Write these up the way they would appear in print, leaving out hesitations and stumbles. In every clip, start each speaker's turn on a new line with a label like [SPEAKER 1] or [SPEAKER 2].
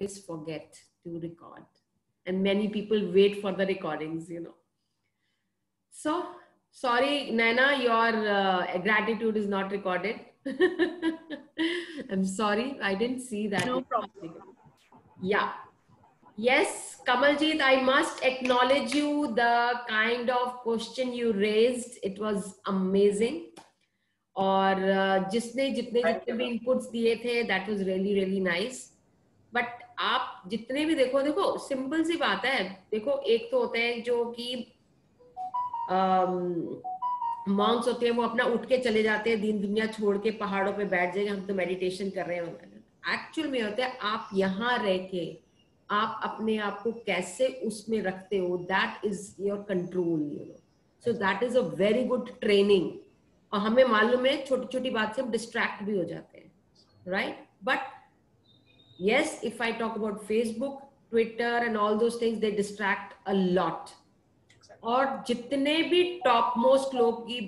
[SPEAKER 1] always forget to record. And many people wait for the recordings, you know. So, sorry, Naina, your gratitude is not recorded. I'm sorry, I didn't see that.
[SPEAKER 2] No problem.
[SPEAKER 1] Yeah. Yes, Kamaljeet, I must acknowledge you, the kind of question you raised. It was amazing. और जिसने जितने जितने भी inputs दिए थे, that was really really nice. But आप जितने भी देखो, देखो सिंपल सी बात है. देखो, एक तो होते हैं जो कि मॉन्क्स होते हैं, वो अपना उठ के चले जाते हैं, दीन दुनिया छोड़ के पहाड़ों पे बैठ जाएंगे, हम तो मेडिटेशन कर रहे हैं. एक्चुअल में होता है आप यहाँ रह के आप अपने आप को कैसे उसमें रखते हो, that is your control, you know. So that is a very good training. और हमें मालूम है छोटी छोटी बात से हम डिस्ट्रैक्ट भी हो जाते हैं, right. But yes, if I talk about Facebook, Twitter and all those things, they distract a lot. और जितने भी टॉप मोस्ट लोग की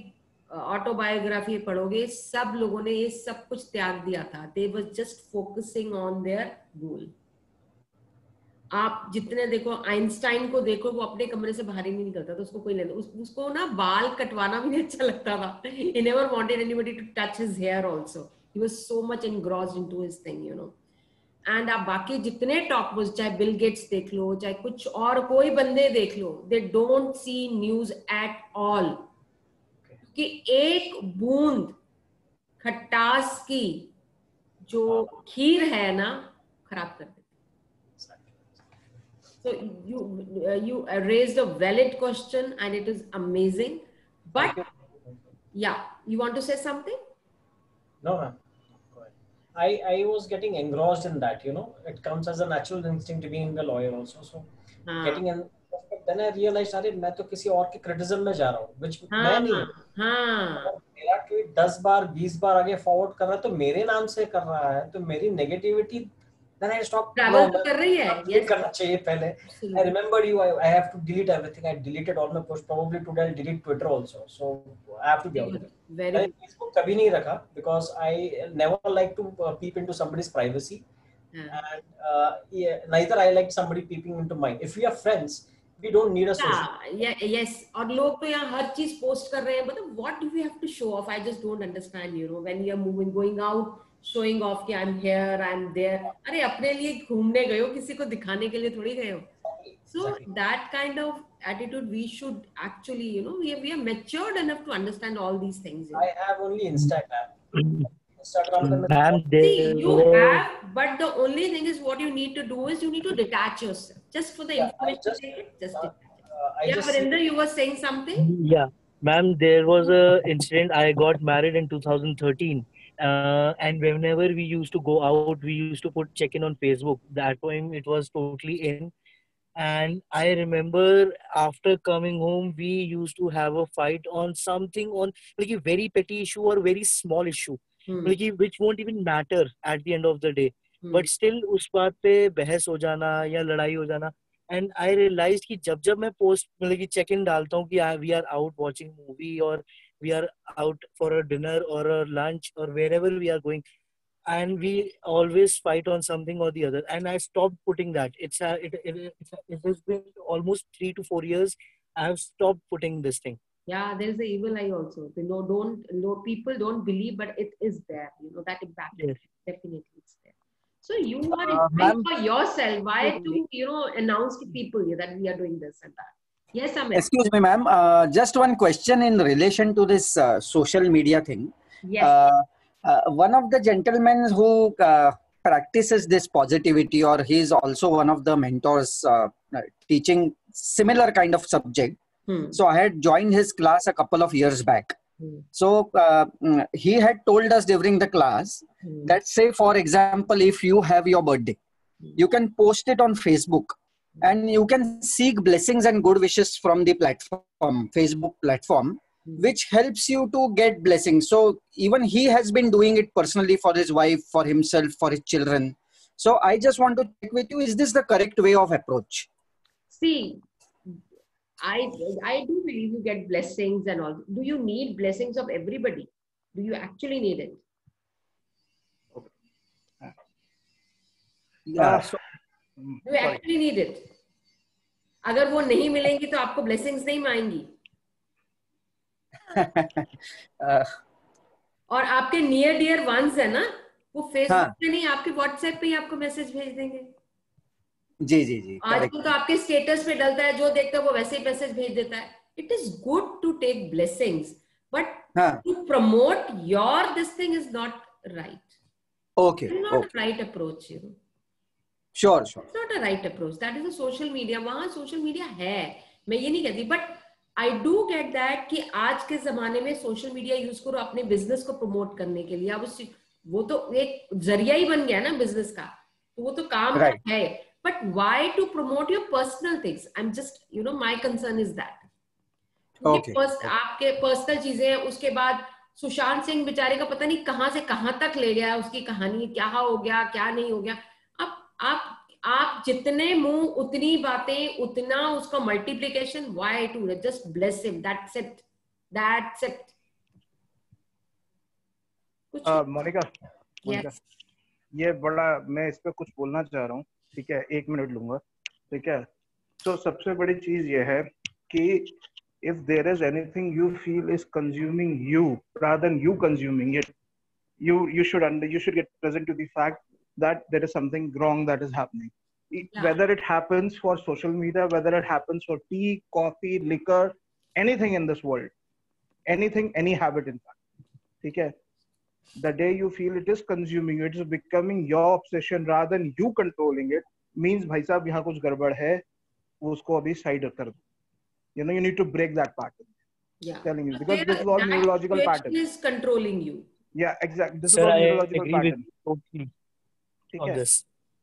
[SPEAKER 1] ऑटोबायोग्राफी पढ़ोगे, सब लोगों ने ये सब कुछ त्याग दिया था. They were just focusing on their goal. आप जितने देखो, आइंस्टाइन को देखो, वो अपने कमरे से बाहर ही नहीं निकलता था, उसको कोई लेना, उसको ना बाल कटवाना भी नहीं अच्छा लगता था. He never wanted anybody to touch his hair also. He was so much engrossed into his thing, you know. And आप बाकी जितने टॉप, चाहे बिल गेट्स देख लो, चाहे कुछ और कोई बंदे देख लो, they don't see news at all. कि एक बूंद खटास की जो खीर है ना, खराब कर देती. So you raised a valid question and it is amazing. But yeah, you want to say something?
[SPEAKER 3] No, ma'am. I was getting engrossed in that, you know. It comes as a natural instinct being a lawyer also. So getting in, but then I realized, अरे मैं तो किसी और के criticism में जा रहा हूँ, which मैं नहीं. मेरा ट्वीट 10 बार 20 बार आगे फॉरवर्ड कर रहा है, तो मेरे नाम से कर रहा है, तो मेरी negativity, then I stopped.
[SPEAKER 1] Travel तो कर रही है.
[SPEAKER 3] Yes. करना चाहिए पहले. I remembered you. I have to delete everything. I deleted all my posts. Probably today I'll delete Twitter also. So I have to be out. Very. Facebook कभी नहीं रखा because I never like to peep into somebody's privacy. And neither I like somebody peeping into mine. If we are friends, we don't need a social.
[SPEAKER 1] Yes. और लोग तो यहाँ हर चीज post कर रहे हैं. मतलब what do we have to show off? I just don't understand. You know, when you are moving, going out, showing off कि I'm here, I'm there. अरे अपने लिए घूमने गए हो, किसी को दिखाने के लिए थोड़ी गए हो. So that kind of attitude we should actually, you know, we are matured enough to understand all these things.
[SPEAKER 3] I have only Instagram.
[SPEAKER 1] See, you have, but the only thing is what you need to do is you need to detach yourself just for the information. Just Varinder, you were saying something?
[SPEAKER 4] Yeah, ma'am, there was a incident. I got married in 2013. And whenever we used to go out, we used to put check-in on Facebook. That time it was totally in. And I remember after coming home, we used to have a fight on something, on like a very petty issue or very small issue, like which won't even matter at the end of the day. But still उस बात पे बहस हो जाना या लड़ाई हो जाना. And I realized कि जब मैं post मतलब कि check-in डालता हूँ कि we are out watching movie or we are out for a dinner or a lunch or wherever we are going, and we always fight on something or the other, and I stopped putting that. It has been almost 3 to 4 years I have stopped putting this thing.
[SPEAKER 1] Yeah, there is the evil eye also. People don't believe, but it is there, you know, that impact. Yes. Definitely it's there. So you are for yourself. Why to, you know, announce to people that we are doing this and that? Yes, Amit.
[SPEAKER 5] Excuse me, ma'am. Just one question in relation to this social media thing.
[SPEAKER 1] Yes.
[SPEAKER 5] One of the gentlemen who practices this positivity, or he is also one of the mentors teaching similar kind of subject. So I had joined his class a couple of years back. So he had told us during the class that, say for example, if you have your birthday, you can post it on Facebook and you can seek blessings and good wishes from the platform, Facebook platform, which helps you to get blessings. So even he has been doing it personally for his wife, for himself, for his children. So I just want to check with you, is this the correct way of approach?
[SPEAKER 1] See, I do believe you get blessings and all. Do you need blessings of everybody? Do you actually need it?
[SPEAKER 5] Yeah.
[SPEAKER 1] You actually need it. अगर वो नहीं मिलेंगी तो आपको blessings नहीं आएंगी. और आपके नियर डियर वंस है ना, वो फेसबुक पे नहीं, आपके व्हाट्सएप पे ही आपको मैसेज भेज देंगे.
[SPEAKER 5] जी जी जी.
[SPEAKER 1] आजकल तो आपके स्टेटस पे डलता है, जो देखता है वो वैसे ही मैसेज भेज देता है. It is good to take blessings, but to promote your this thing is not right.
[SPEAKER 5] Okay.
[SPEAKER 1] Not right approach, you know.
[SPEAKER 5] Sure.
[SPEAKER 1] It's not a right approach. That is a social media. वहाँ social media है, मैं ये नहीं कहती, but I do get that कि आज के जमाने में social media use करो अपने business को promote करने के लिए. अब वो तो एक जरिया ही बन गया ना business का, तो वो तो काम है. But why to promote your personal things? I'm just, you know, my concern is that. आपके personal चीजें हैं, उसके बाद सुशांत सिंह बेचारे का पता नहीं कहां से कहां तक ले गया उसकी कहानी, क्या हो गया क्या नहीं हो गया. अब आप जितने मुंह उतनी बातें, उतना उसका multiplication. Why to just bless him? That's it.
[SPEAKER 2] Monica, ये बड़ा, मैं इस पे कुछ बोलना चाह रहा हूँ, ठीक है, 1 मिनट लूंगा, ठीक है. तो सबसे बड़ी चीज ये है कि if there is anything you feel is consuming you rather than you consuming it, you should get present to the fact that there is something wrong that is happening. Whether it happens for social media, whether it happens for tea, coffee, liquor, anything in this world, anything, any habit in fact, okay? The day you feel it is consuming you, it is becoming your obsession rather than you controlling it, means bhai sahab yahan kuch gadbad hai, usko abhi side kar do. You know, you need to break that pattern. Yeah. Telling you, because this is all neurological pattern.
[SPEAKER 1] Is controlling you.
[SPEAKER 2] Yeah, exactly. This is all neurological pattern.
[SPEAKER 4] On this.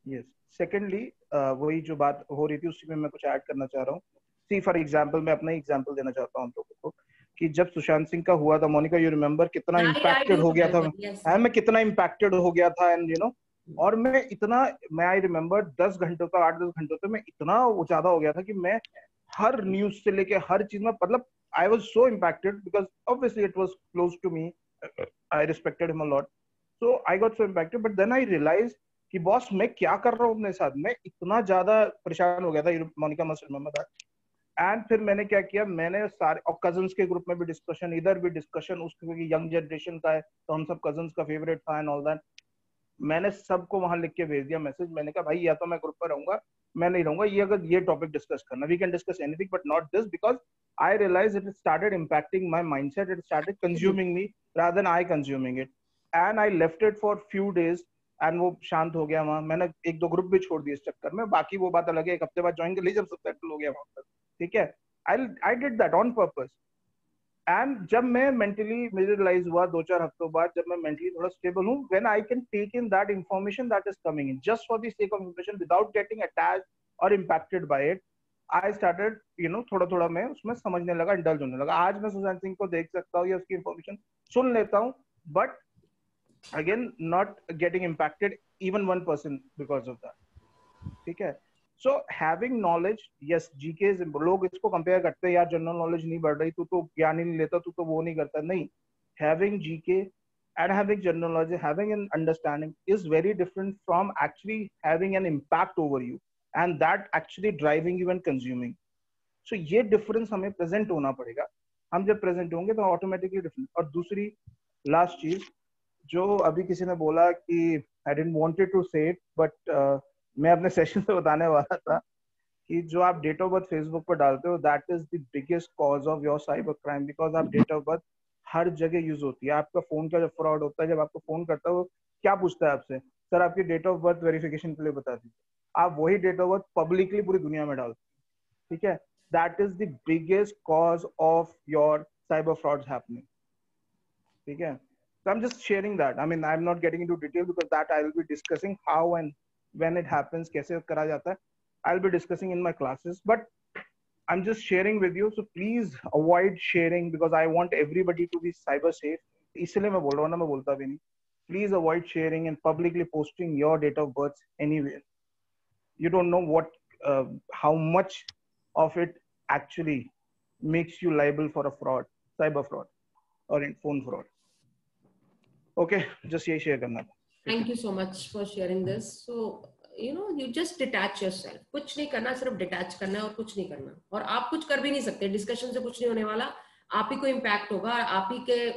[SPEAKER 2] Yes. Secondly, वही जो बात हो रही थी उसी में मैं कुछ ऐड करना चाह रहा हूँ. See, for example, मैं अपना एग्जांपल देना चाहता हूँ आप लोगों को कि जब सुशांत सिंह का हुआ था, मोनिका, यू रिमेम्बर कितना इम्पैक्टेड हो गया था. मैं कितना इम्पैक्टेड हो गया था, एंड यू नो, और मैं आई रिमेम्बर 10 घंटों का 8-10 घंटों पे मैं इतना ज्यादा हो गया था कि मैं हर न्यूज से लेके हर चीज में, मतलब I was so impacted because obviously it was close to me, I respected him a lot, so I got so impacted. But then I realize कि बॉस मैं क्या कर रहा हूँ अपने साथ, मैं इतना ज्यादा परेशान हो गया था. Monica must remember that. And फिर मैंने क्या किया, मैंने सारे, और कजन्स के ग्रुप में भी डिस्कशन, इधर भी डिस्कशन, उसके यंग जनरेशन का है तो हम सब कजन्स का फेवरेट था एंड ऑल दैट. मैंने सबको वहां लिख के भेज दिया मैसेज. मैंने कहा भाई या तो मैं ग्रुप पर रहूंगा, मैं नहीं रहूंगा, ये अगर ये टॉपिक डिस्कस करना, we can discuss anything but not this, because I realize it started impacting my mindset, it started consuming me rather than I consuming it. And I left it for few days and वो शांत हो गया वहां. मैंने 1-2 group भी छोड़ दिए इस चक्कर में, बाकी वो बात अलग है, 1 हफ्ते बाद ज्वाइन कर ली जब सब सेटल हो गया वहां पर, ठीक है. I did that on purpose. And जब मैं मेंटली, मुझे रियलाइज हुआ 2-4 हफ्तों बाद, जब मैं मेंटली थोड़ा स्टेबल हूँ, when I can take in that information that is coming in just for the sake of information without getting attached or impacted by it, I started, you know, थोड़ा थोड़ा मैं उसमें समझने लगा, इंडल्ज होने लगा. आज मैं सुशांत सिंह को देख सकता हूँ या उसकी इंफॉर्मेशन सुन लेता हूँ, but again not getting impacted even 1% because of that, ठीक है. So having knowledge, yes, GK is, लोग इसको कंपेयर करते हैं, यार जनरल नॉलेज नहीं बढ़ रही, तू तो ज्ञान ही नहीं लेता, तू तो वो नहीं करता. नहीं, having GK and having general knowledge, having an understanding is very different from actually having an impact over you and that actually driving you and consuming. So ये difference हमें present होना पड़ेगा. हम जब present होंगे तो automatically different. और दूसरी last चीज जो अभी किसी ने बोला कि I didn't wanted to say it, but मैं अपने सेशन से बताने वाला था कि जो आप डेट ऑफ बर्थ फेसबुक पर डालते हो, that is the biggest cause of your cyber crime, because आप डेट ऑफ बर्थ हर जगह यूज होती है. आपका फोन का जब फ्रॉड होता है, जब आपको फोन करता है, वो क्या पूछता है आपसे, सर आपकी डेट ऑफ बर्थ वेरिफिकेशन के लिए बता दीजिए. आप वही डेट ऑफ बर्थ पब्लिकली पूरी दुनिया में डालते हैं, ठीक है. That is the biggest cause of your cyber frauds happening, ठीक है. So I'm just sharing that. I mean, I'm not getting into detail because that I will be discussing how and when it happens, कैसे करा जाता है. I'll be discussing in my classes, but I'm just sharing with you. So please avoid sharing because I want everybody to be cyber safe. इसलिए मैं बोल रहा हूँ ना, मैं बोलता भी नहीं. Please avoid sharing and publicly posting your date of birth anywhere. You don't know what, how much of it actually makes you liable for a fraud, cyber fraud, or phone fraud. Okay, just ये share करना था.
[SPEAKER 1] Thank you so much for sharing this. So you just detach yourself. कुछ नहीं करना, सिर्फ detach करना है और कुछ नहीं करना. और आप कुछ कर भी नहीं सकते, डिस्कशन से कुछ नहीं होने वाला, आप ही को इम्पैक्ट होगा, आप ही के,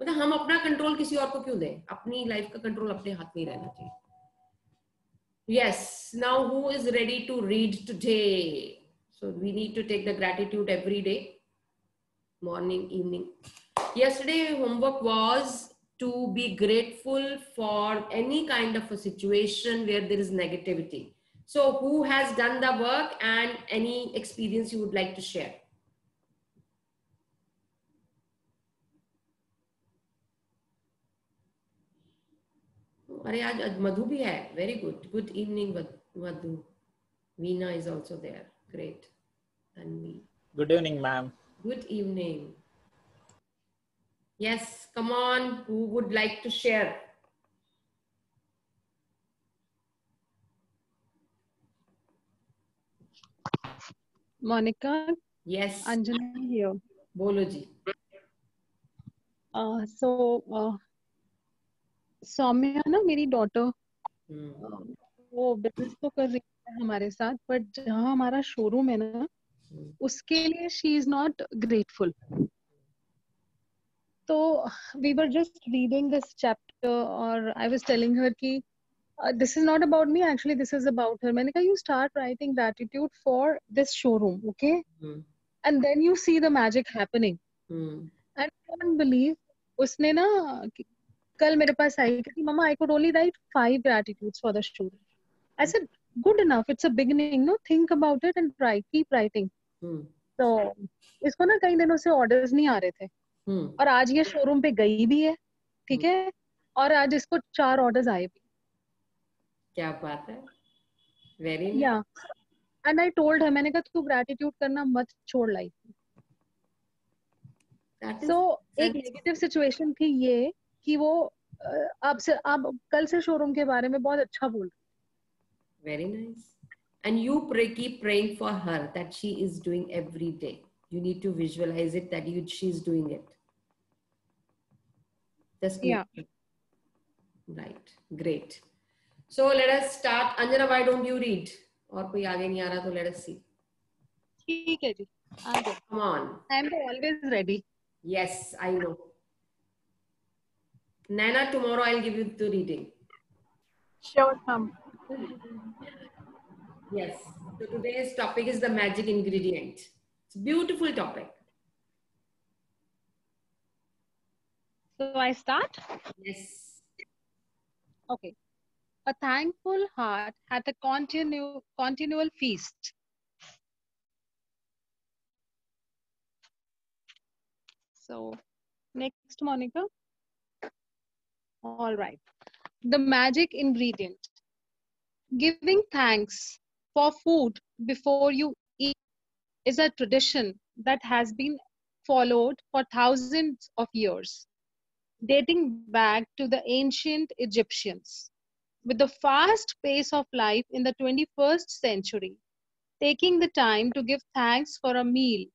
[SPEAKER 1] मतलब हम अपना कंट्रोल किसी और को क्यों दें, अपनी लाइफ का कंट्रोल अपने हाथ में ही रहना चाहिए. Yes, now who is ready to read today? So we need to take the gratitude every day, morning, evening. Yesterday homework was to be grateful for any kind of a situation where there is negativity. So who has done the work and any experience you would like to share? अरे आज मधु भी है. Very good. Good evening, Madhu. Veena is also there. Great. Tanvi.
[SPEAKER 6] Good evening, ma'am.
[SPEAKER 1] Good evening. Yes, come on. Who would like to share?
[SPEAKER 7] Monica.
[SPEAKER 1] Yes.
[SPEAKER 7] Anjana here.
[SPEAKER 1] Bolo ji.
[SPEAKER 7] Saumya ना मेरी daughter वो business तो कर रही है हमारे साथ, but जहाँ हमारा शोरूम है ना उसके लिए शी इज नॉट ग्रेटफुल. तो we were just reading this chapter और आई वाज टेलिंग हर कि this is not about me, actually this is about her. मैंने कहा you start writing gratitude for this showroom, okay? And then you see the magic happening. And I can't believe उसने ना कल मेरे पास आई कि mama I could only write 5 gratitudes for the showroom. I said good enough, it's a beginning, no, think about it and try, keep writing. तो इसको ना कई दिनों से ऑर्डर्स नहीं आ रहे थे और आज ये शोरूम पे गई भी है, ठीक है, और आज इसको 4 ऑर्डर्स आए भी. क्या बात है. Very nice. या एंड आई टोल्ड हर, मैंने कहा तू ग्रैटिट्यूड करना मत छोड़ लाइफ में. सो एक नेगेटिव सिचुएशन थी ये कि वो आप कल से शोरूम के बारे में बहुत अच्छा बोल रहे. Very nice. And you keep praying for her that she is doing every day. You need to visualize it that she is doing it. Just right. Great. So let us start. Anjana, why don't you read? और कोई आगे नहीं आ रहा तो let us see. ठीक है जी. Come on. I am always ready. Yes, I know. Naina, tomorrow I'll give you the reading. Sure, ma'am. Yes. So today's topic is the magic ingredient. It's a beautiful topic. So I start? Yes. Okay. A thankful heart hath a continual feast. So, next, Monica. All right. The magic ingredient. Giving thanks for food before you eat is a tradition that has been followed for thousands of years, dating back to the ancient Egyptians. With the fast pace of life in the 21st century, taking the time to give thanks for a meal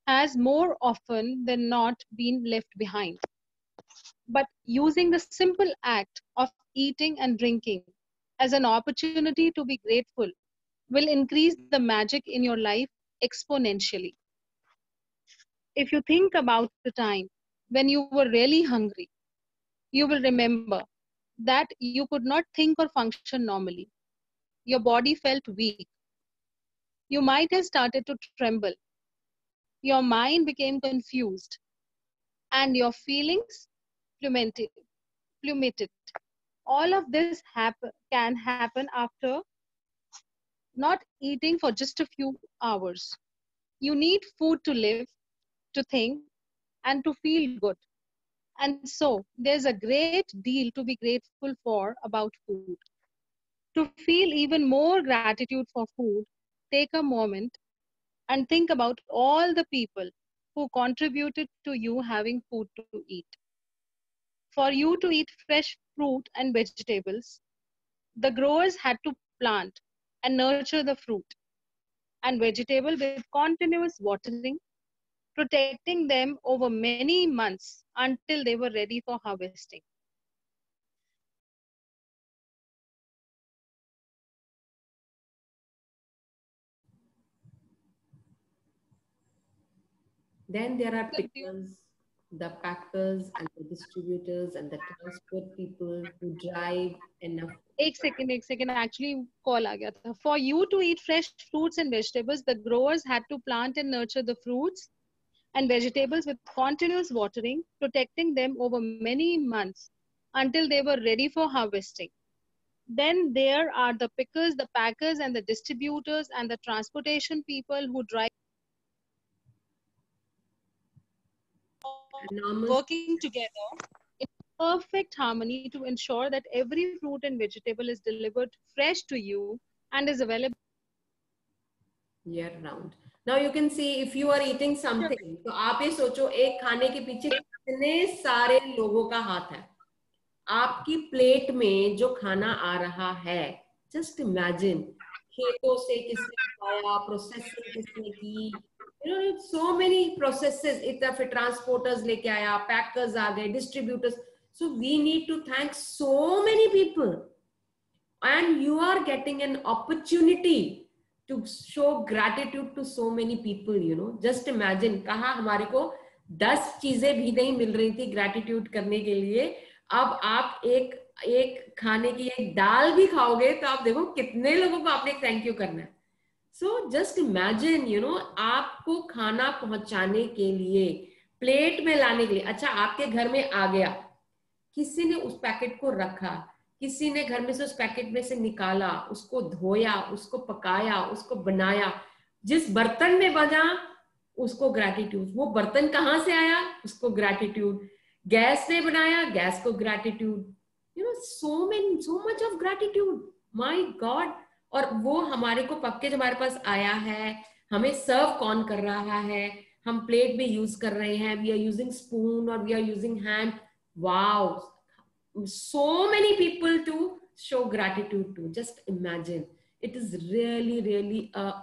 [SPEAKER 7] has more often than not been left behind. But using the simple act of eating and drinking as an opportunity to be grateful will increase the magic in your life exponentially. If you think about the time when you were really hungry, you will remember that you could not think or function normally. Your body felt weak. You might have started to tremble. Your mind became confused. And your feelings plummeted. All of this can happen after not eating for just a few hours. You need food to live, to think, and to feel good. And so there's a great deal to be grateful for about food. To feel even more gratitude for food, take a moment and think about all the people who contributed to you having food to eat. For you to eat fresh fruit and vegetables, the growers had to plant and nurture the fruit and vegetable with continuous watering, protecting them over many months until they were ready for harvesting.
[SPEAKER 1] Then there are pickers, the packers and the distributors and the transport people who drive enough.
[SPEAKER 7] एक second. Actually, call आ गया था. For you to eat fresh fruits and vegetables, the growers had to plant and nurture the fruits and vegetables with continuous watering, protecting them over many months until they were ready for harvesting. Then there are the pickers, the packers, and the distributors and the transportation people who drive, working together in perfect harmony to ensure that every fruit and vegetable is delivered fresh to you and is available
[SPEAKER 1] year round. Now you can see if you are eating something, तो आप ये सोचो एक खाने के पीछे कितने सारे लोगों का हाथ है. आपकी प्लेट में जो खाना आ रहा है, जस्ट इमेजिन, खेतों से किसने खाया, प्रोसेसिंग किसने की, you know, so many processes. इतना फिर ट्रांसपोर्टर्स लेके आया, पैकर्स आ गए, distributors. So we need to thank so many people, and you are getting an opportunity to show gratitude to so many people. You know, just imagine, कहा हमारे को 10 चीजें भी नहीं मिल रही थी ग्रैटिट्यूड करने के लिए. अब आप एक खाने की एक दाल भी खाओगे तो आप देखो कितने लोगों को आपने थैंक यू करना है. So just imagine, you know, आपको खाना पहुंचाने के लिए, प्लेट में लाने के लिए. अच्छा, आपके घर में आ गया, किसी ने उस पैकेट को रखा, किसी ने घर में से उस पैकेट में से निकाला, उसको धोया, उसको पकाया, उसको बनाया, जिस बर्तन में बना उसको ग्रैटिट्यूड. वो बर्तन कहाँ से आया, उसको ग्रैटिट्यूड. गैस ने बनाया, गैस को gratitude. You know, so much of gratitude. My God. और वो हमारे को पक्के हमारे पास आया है, हमें सर्व कौन कर रहा है, हम प्लेट में यूज कर रहे हैं, वी आर यूजिंग स्पून और we are using hand. Wow, so many people to show gratitude to. Just imagine, it is really a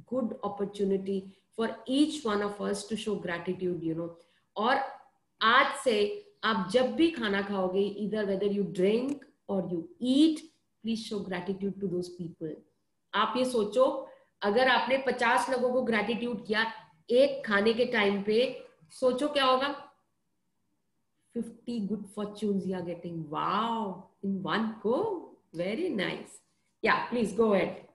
[SPEAKER 1] good opportunity for each one of us to show gratitude, you know. और आज से आप जब भी खाना खाओगे, either whether you drink or you eat, please show gratitude to those people. आप ये सोचो, अगर आपने 50 लोगों को gratitude किया एक खाने के टाइम पे, सोचो क्या होगा. 50 good fortunes you are getting. Wow, in one go. Very nice. Yeah, please go ahead.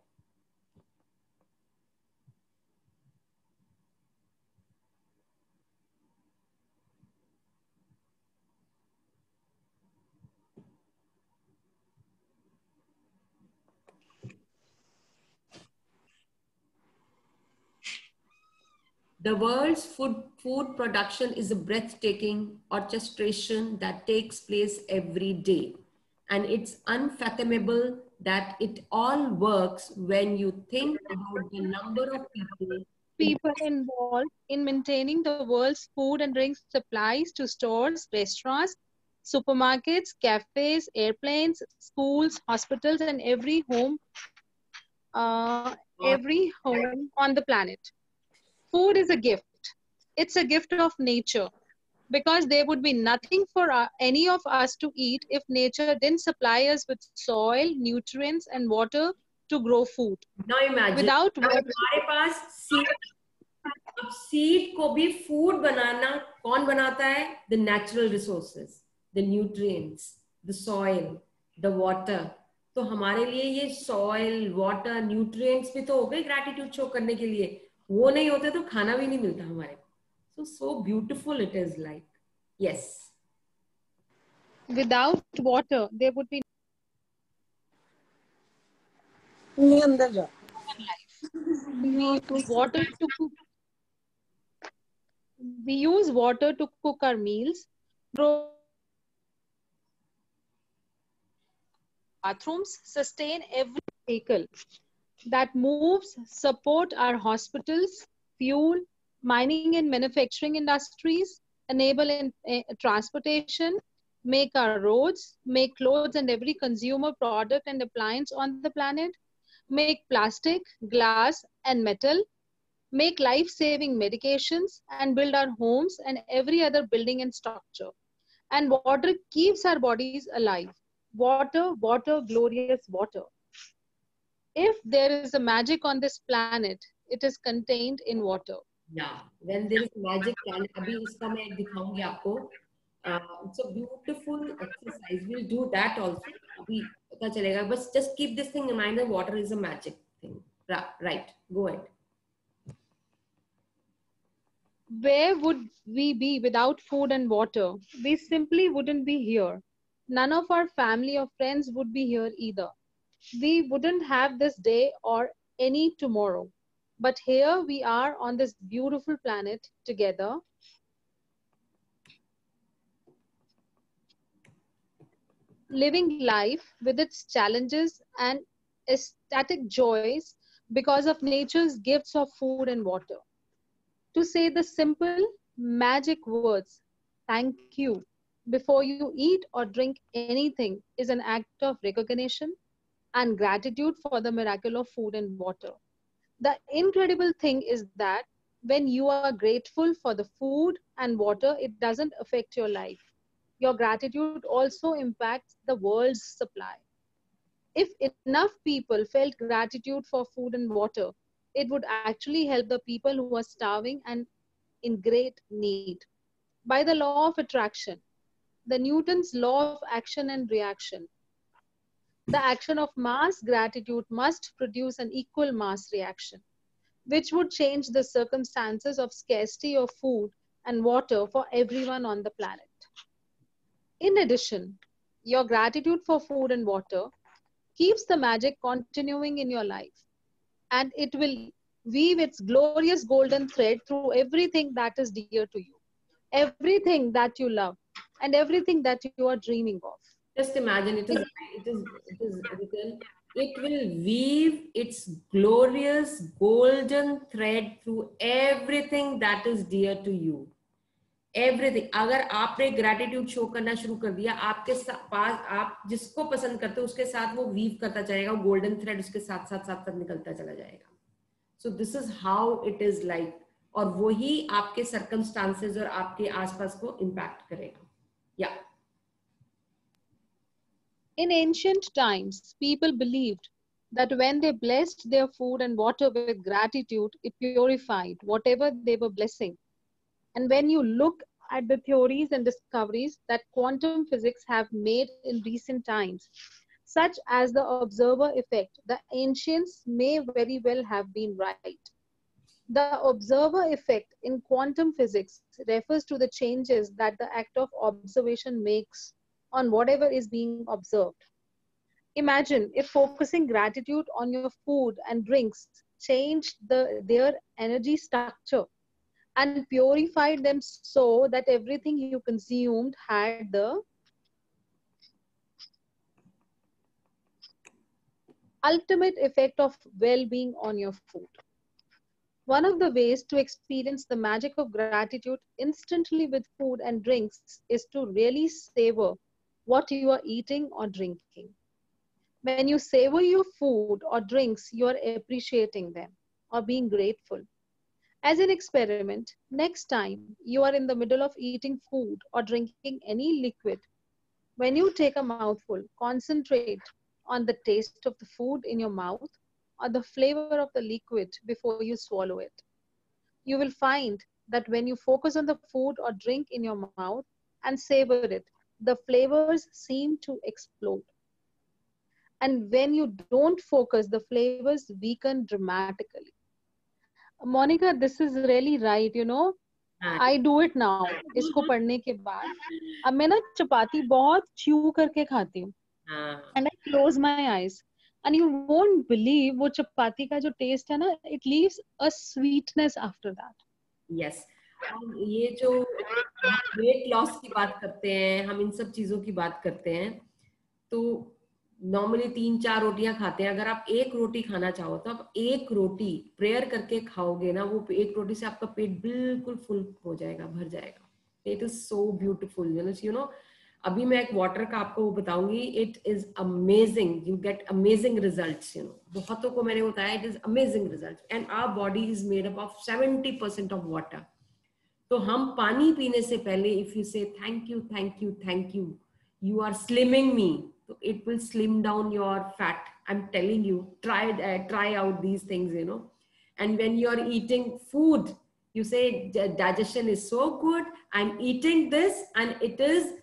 [SPEAKER 1] The world's food production is a breathtaking orchestration that takes place every day. And it's unfathomable that it all works when you think about the number of
[SPEAKER 7] people involved in maintaining the world's food and drink supplies to stores, restaurants, supermarkets, cafes, airplanes, schools, hospitals, and every home on the planet. Food is a gift. It's a gift of nature, because there would be nothing for any of us to eat if nature didn't supply us with soil, nutrients, and water to grow food.
[SPEAKER 1] Now imagine,
[SPEAKER 7] without
[SPEAKER 1] हमारे पास seed को भी food बनाना कौन बनाता है? The natural resources, the nutrients, the soil, the water. तो हमारे लिए ये soil, water, nutrients भी तो हो गए gratitude show करने के लिए. वो नहीं होते तो खाना भी नहीं मिलता हमारे को. So beautiful it is. Like, yes,
[SPEAKER 7] without water there would be
[SPEAKER 6] life.
[SPEAKER 7] We use water to cook our meals, grow bathrooms, sustain every vehicle that moves, support our hospitals, fuel, mining and manufacturing industries, enable in transportation, make our roads, make clothes and every consumer product and appliance on the planet, make plastic, glass and metal, make life-saving medications, and build our homes and every other building and structure. And water keeps our bodies alive. Water, water, glorious water. If there is a magic on this planet, it is contained in water.
[SPEAKER 1] Yeah, when there is magic plan, अभी इसका मैं दिखाऊंगी आपको. It's a beautiful exercise. We'll do that also. अभी पता चलेगा. But just keep this thing in mind that water is a magic thing. Right. Go ahead.
[SPEAKER 7] Where would we be without food and water? We simply wouldn't be here. None of our family or friends would be here either. We wouldn't have this day or any tomorrow. But here we are on this beautiful planet together, living life with its challenges and ecstatic joys because of nature's gifts of food and water. To say the simple magic words, thank you, before you eat or drink anything is an act of recognition and gratitude for the miracle of food and water. The incredible thing is that when you are grateful for the food and water, it doesn't affect your life. Your gratitude also impacts the world's supply. If enough people felt gratitude for food and water, it would actually help the people who are starving and in great need. By the law of attraction, the Newton's law of action and reaction, the action of mass gratitude must produce an equal mass reaction, which would change the circumstances of scarcity of food and water for everyone on the planet. In addition, your gratitude for food and water keeps the magic continuing in your life, and it will weave its glorious golden thread through everything that is dear to you, everything that you love, and everything that you are dreaming of.
[SPEAKER 1] Just imagine it is written. It will weave its glorious golden thread through everything that is dear to you. Everything. अगर आपने gratitude show करना शुरू कर दिया, आपके पास आप जिसको पसंद करते हो उसके साथ वो वीव करता जाएगा, गोल्डन थ्रेड उसके साथ साथ साथ साथ निकलता चला जाएगा. So this is how it is like. और वही आपके सर्कमस्टांसेस और आपके आसपास को इम्पैक्ट करेगा. या
[SPEAKER 7] In ancient times, people believed that when they blessed their food and water with gratitude, it purified whatever they were blessing. And when you look at the theories and discoveries that quantum physics have made in recent times, such as the observer effect, the ancients may very well have been right. The observer effect in quantum physics refers to the changes that the act of observation makes on whatever is being observed. Imagine if focusing gratitude on your food and drinks changed their energy structure and purified them so that everything you consumed had the ultimate effect of well-being on your food. One of the ways to experience the magic of gratitude instantly with food and drinks is to really savor what you are eating or drinking. When you savor your food or drinks, you are appreciating them or being grateful. As an experiment, next time you are in the middle of eating food or drinking any liquid, when you take a mouthful, concentrate on the taste of the food in your mouth or the flavor of the liquid before you swallow it. You will find that when you focus on the food or drink in your mouth and savor it, the flavors seem to explode. And when you don't focus, the flavors weaken dramatically. Monica, this is really right, you know. I do it now. इसको पढ़ने के बाद अब मैं ना चपाती बहुत chew करके खाती हूँ. And I close my eyes. And you won't believe वो चपाती का जो taste है ना, it leaves a sweetness after that.
[SPEAKER 1] Yes. ये जो weight loss की बात करते हैं, हम इन सब चीजों की बात करते हैं, तो नॉर्मली 3-4 रोटियां खाते हैं. अगर आप एक रोटी खाना चाहो तो आप एक रोटी प्रेयर करके खाओगे ना, वो एक रोटी से आपका पेट बिल्कुल फुल हो जाएगा, भर जाएगा. It is so beautiful. You know अभी मैं एक वाटर का आपको वो बताऊंगी. It is amazing. You get amazing results. You know बहुतों को मैंने बताया it is amazing result. And our body is made up of 70% of water. तो हम पानी पीने से पहले if you say thank you thank you thank you, you are slimming me. So it will slim down your fat. I'm telling you, try out these things, you know. And when you're eating food, You say digestion is so good, I'm eating this and it is,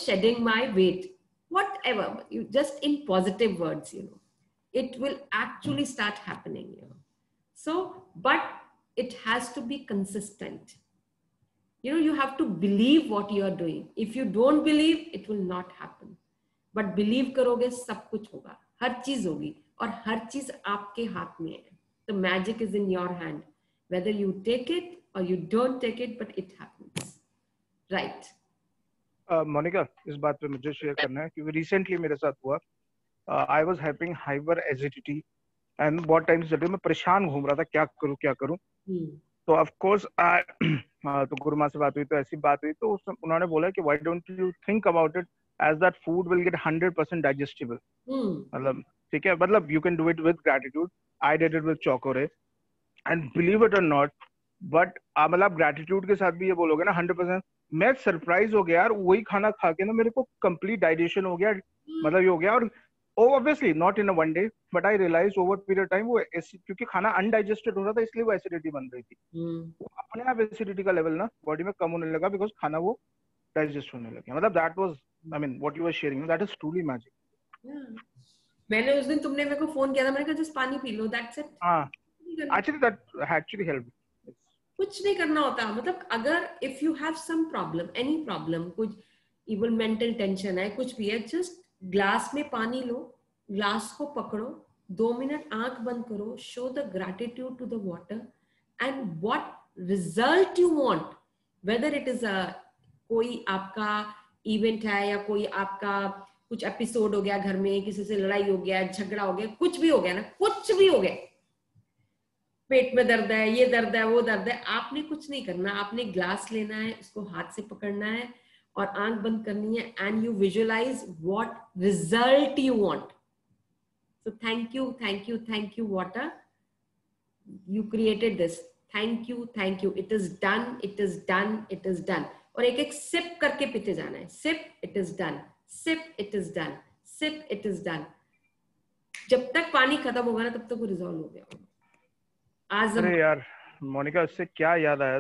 [SPEAKER 1] shedding my weight. Whatever, you just in positive words, it will actually start happening. So, but it has to be consistent. You have to believe what you are doing. If you don't believe, it will not happen. But believe करोगे सब कुछ होगा, हर चीज होगी, और हर चीज आपके हाथ में है. The magic is in your hand. Whether you take it or you don't take it, but it happens. Right.
[SPEAKER 2] Monika, इस बात पे मुझे शेयर करना है क्योंकि रिसेंटली मेरे साथ हुआ. I was having hyper acidity and बहुत टाइम से मैं परेशान घूम रहा था, क्या करूं. तो ऑफ कोर्स तो गुरु माँ से बात हुई, तो ऐसी बात हुई, तो उन्होंने बोला कि why don't you think about it as that food will get 100% digestible. मतलब ठीक है, मतलब you can do it with gratitude. I did it with Chocore and believe it or not, but मतलब gratitude के साथ भी ये बोलोगे ना 100%, मैं सरप्राइज हो गया यार, वही खाना खा के ना मेरे को कंप्लीट डाइजेशन हो गया, मतलब ये हो गया. और obviously not in a one day, but I realized over period time वो क्योंकि खाना अनडाइजेस्टेड हो रहा था इसलिए वो एसिडिटी बन रही थी. वो अपने आप एसिडिटी का लेवल ना बॉडी में कम होने लगा बिकॉज खाना वो डाइजेस्ट होने लगा. मतलब that was, I mean what you were sharing, that is truly magic.
[SPEAKER 1] मैंने उस दिन तुमने मेरे को फोन किया था, मैंने कहा जस्ट पानी पी लो, दैट्स इट. हां,
[SPEAKER 2] एक्चुअली दैट एक्चुअली हेल्प्ड.
[SPEAKER 1] कुछ नहीं करना होता. मतलब अगर if you have some problem, any problem, कुछ इवन मेंटल टेंशन है, कुछ भी है, जस्ट ग्लास में पानी लो, ग्लास को पकड़ो, 2 मिनट आंख बंद करो, show the gratitude to the water and what result you want, whether it is कोई आपका इवेंट है या कोई आपका कुछ एपिसोड हो गया घर में, किसी से लड़ाई हो गया, झगड़ा हो गया, कुछ भी हो गया ना, कुछ भी हो गया, पेट में दर्द है, ये दर्द है, वो दर्द है, आपने कुछ नहीं करना. आपने ग्लास लेना है, उसको हाथ से पकड़ना है और आंख बंद करनी है, and you visualize what result you want. So thank you water, you created this, thank you, it is done, it is done, it is done. और एक एक सिप करके पीते जाना है. Sip, it is done, sip, it is done, sip, it is done. जब तक पानी खत्म होगा ना तब तक वो रिजॉल्व हो गया.
[SPEAKER 2] अरे यार मोनिका, इससे क्या याद आया,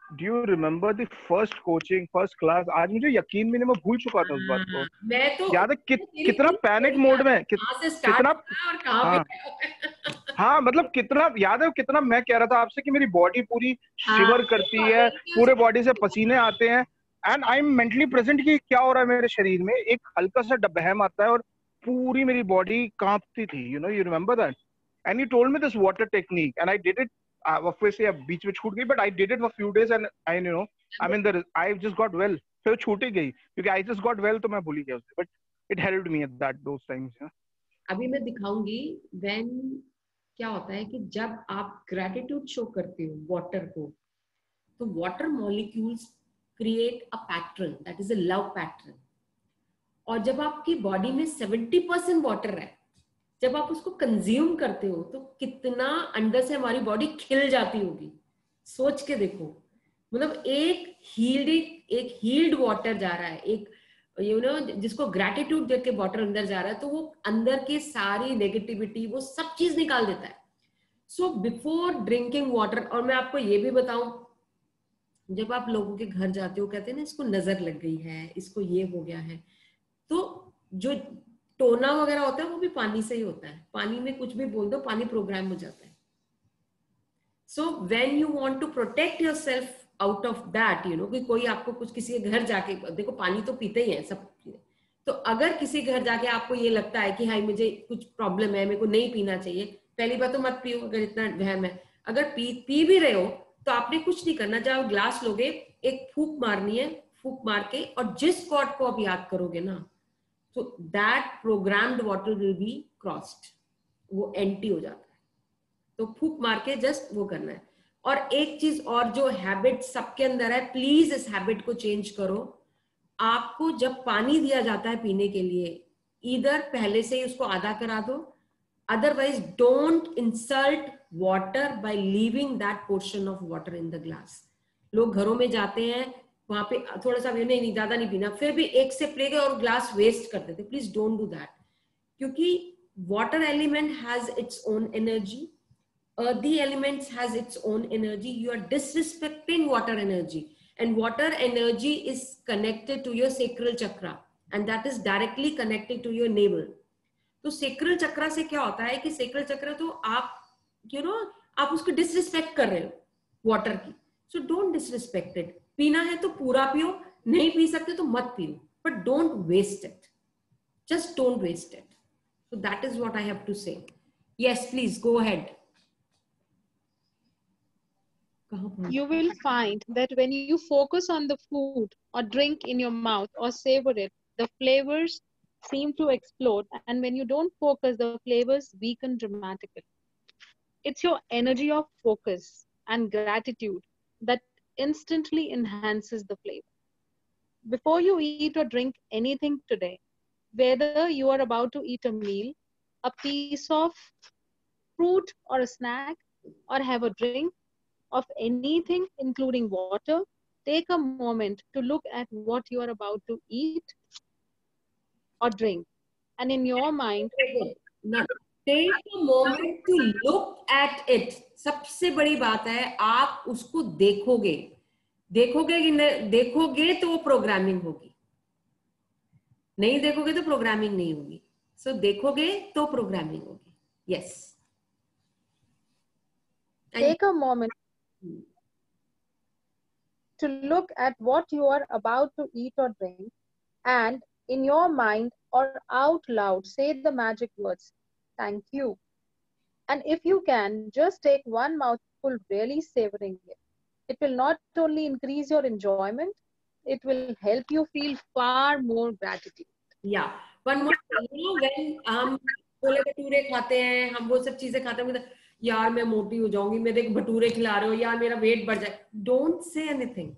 [SPEAKER 2] do you remember the first coaching, first class? आज मुझे यकीन भी नहीं, मैं भूल चुका था उस बात को.
[SPEAKER 1] मैं तो
[SPEAKER 2] याद है कितना पैनिक मोड में, कितना, हाँ मतलब कितना याद है, कितना मैं कह रहा था आपसे कि मेरी बॉडी पूरी शिवर करती है, पूरे बॉडी से पसीने आते हैं, and I am mentally present कि क्या हो रहा है मेरे शरीर में. एक हल्का सा डबहम आता है और पूरी मेरी बॉडी कांपती थी. You remember that? And you told me this water technique, and I did it. Obviously, a beach में छूट गई, but I did it for a few days, and I just got well. फिर छूट ही गई क्योंकि I just got well, तो मैं भूल ही गया उसे. But it helped me at those times.
[SPEAKER 1] अभी मैं दिखाऊंगी when क्या होता है कि जब आप gratitude show करते हो water को, तो water molecules create a pattern, that is a love pattern. और जब आपकी बॉडी में 70% water है, जब आप उसको कंज्यूम करते हो तो कितना अंदर से हमारी बॉडी खिल जाती होगी. सोच के देखो, मतलब एक हील्ड वाटर जा रहा है, एक जिसको ग्रैटिट्यूड देख के वाटर अंदर जा रहा है, तो वो अंदर के सारी नेगेटिविटी वो सब चीज निकाल देता है. सो बिफोर ड्रिंकिंग वाटर, और मैं आपको ये भी बताऊं, जब आप लोगों के घर जाते हो, कहते हैं ना इसको नजर लग गई है, इसको ये हो गया है, तो जो टोना वगैरह होता है वो भी पानी से ही होता है. पानी में कुछ भी बोल दो, पानी प्रोग्राम हो जाता है. So when you want to protect yourself out of that, कि कोई आपको कुछ किसी के घर जाके, देखो पानी तो पीते ही है सब, तो अगर किसी घर जाके आपको ये लगता है कि हाय मुझे कुछ प्रॉब्लम है, मेरे को नहीं पीना चाहिए, पहली बात तो मत पियो. अगर इतना वहम है, अगर पी भी रहे हो तो आपने कुछ नहीं करना. जब आप ग्लास लोगे, एक फूंक मारनी है, फूंक मार के, और जिस गॉड को आप याद करोगे ना, so that programmed water will be crossed, वो एंटी हो जाता है. तो फूंक मार के जस्ट वो करना है. और एक चीज और, जो हैबिट सबके अंदर है, प्लीज इस हैबिट को चेंज करो. आपको जब पानी दिया जाता है पीने के लिए, इधर पहले से ही उसको आधा करा दो, otherwise don't insult water bye leaving that portion of water in the glass. लोग घरों में जाते हैं, वहां पे थोड़ा सा नहीं ज्यादा नहीं पीना, फिर भी एक सिप लेके और ग्लास वेस्ट कर देते. प्लीज डोंट डू दैट, क्योंकि water element has its own energy. earthy elements has its own energy. You are disrespecting water energy, and water energy is connected to your sacral chakra, and that is directly connected to your navel. तो sacral चक्रा से क्या होता है कि sacral चक्र तो आप आप उसको डिसरिस्पेक्ट कर रहे हो वाटर की. So don't disrespect it. पीना है तो पूरा पियो, नहीं पी सकते तो मत पियो, but don't waste it. Just don't waste it. So that is what I have to say. Yes please go ahead.
[SPEAKER 7] You will find that when you focus on the food or drink in your mouth or savor it, the flavors seem to explode, and when you don't focus, the flavors weaken dramatically. It's your energy of focus and gratitude that instantly enhances the flavor. Before you eat or drink anything today, whether you are about to eat a meal, a piece of fruit or a snack, or have a drink of anything including water, take a moment to look at what you are about to eat or drink, and in your mind,
[SPEAKER 1] take a moment to look at it. सबसे बड़ी बात है आप उसको देखोगे. देखोगे कि देखोगे तो वो प्रोग्रामिंग होगी, नहीं देखोगे तो प्रोग्रामिंग नहीं होगी. सो देखोगे तो प्रोग्रामिंग होगी. Yes.
[SPEAKER 7] take a moment to look at what you are about to eat or drink, and in your mind or out loud say the magic words, thank you. And if you can, just take one mouthful, really savoring it. It will not only increase your enjoyment, it will help you feel far more gratitude.
[SPEAKER 1] Yeah, one more thing, when हम छोले भटूरे खाते हैं, हम वो सब चीजें खाते हैं, यार मैं मोटी हो जाऊंगी, मेरे को भटूरे खिला रहे हो, यार मेरा वेट बढ़ जाए. Don't say anything.